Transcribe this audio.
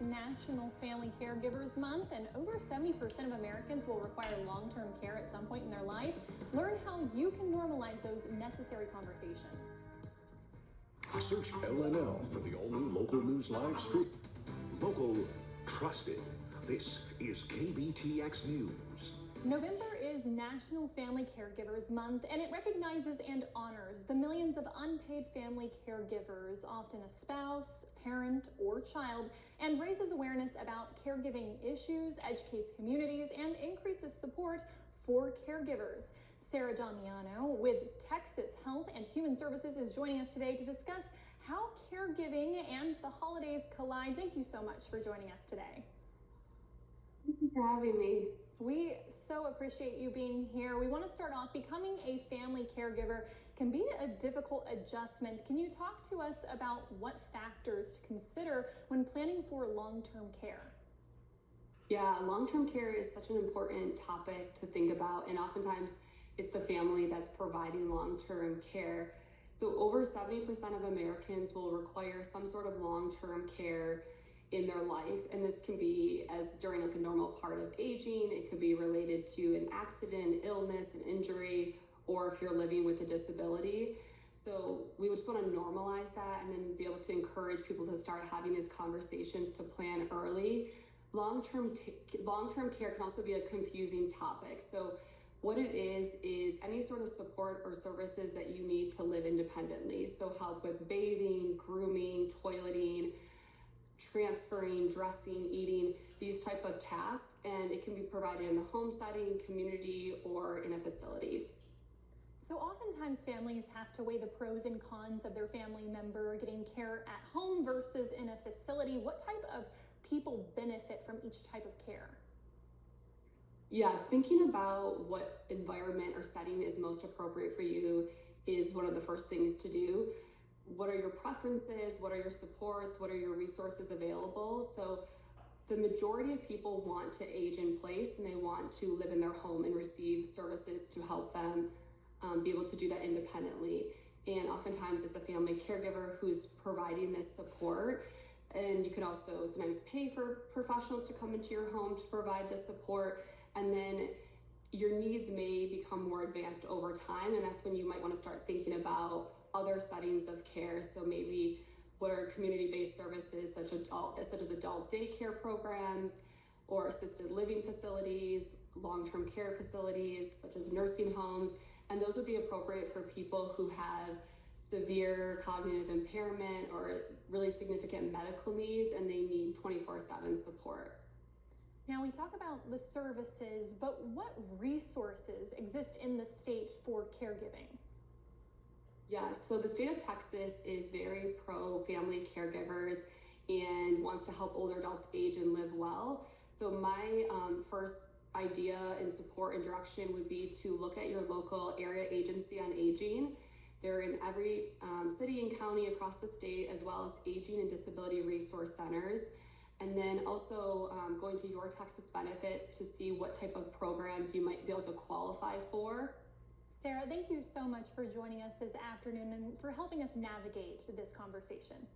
is National Family Caregivers Month, and over 70% of Americans will require long-term care at some point in their life. Learn how you can normalize those necessary conversations. Search LNL for the all-new local news live stream. Local, trusted. This is KBTX News. November is National Family Caregivers Month, and it recognizes and honors the millions of unpaid family caregivers, often a spouse, parent, or child, and raises awareness about caregiving issues, educates communities, and increases support for caregivers. Sara Damiano with Texas Health and Human Services is joining us today to discuss how caregiving and the holidays collide. Thank you so much for joining us today. Thank you for having me. We so appreciate you being here. We want to start off, becoming a family caregiver can be a difficult adjustment. Can you talk to us about what factors to consider when planning for long-term care? Yeah, long-term care is such an important topic to think about, and oftentimes it's the family that's providing long-term care. So over 70% of Americans will require some sort of long-term care in their life, and this can be as during like a normal part of aging. It could be related to an accident, illness, an injury, or if you're living with a disability. So we would just want to normalize that and then be able to encourage people to start having these conversations to plan early. Long-term care can also be a confusing topic. So what it is any sort of support or services that you need to live independently. So help with bathing, grooming, toileting, transferring, dressing, eating, these type of tasks, and it can be provided in the home setting, community, or in a facility. So oftentimes families have to weigh the pros and cons of their family member getting care at home versus in a facility. What type of people benefit from each type of care? Yes, thinking about what environment or setting is most appropriate for you is one of the first things to do. What are your preferences? What are your supports? What are your resources available? So the majority of people want to age in place, and they want to live in their home and receive services to help them be able to do that independently. And oftentimes it's a family caregiver who's providing this support. And you can also sometimes pay for professionals to come into your home to provide the support. And then your needs may become more advanced over time, and that's when you might want to start thinking about other settings of care. So maybe what are community-based services such as adult daycare programs or assisted living facilities, long-term care facilities such as nursing homes, and those would be appropriate for people who have severe cognitive impairment or really significant medical needs and they need 24/7 support. Now we talk about the services, but what resources exist in the state for caregiving? Yeah, so the state of Texas is very pro family caregivers and wants to help older adults age and live well. So my first idea and support and direction would be to look at your local area agency on aging. They're in every city and county across the state, as well as aging and disability resource centers. And then also going to your Texas benefits to see what type of programs you might be able to qualify for. Sara, thank you so much for joining us this afternoon and for helping us navigate this conversation.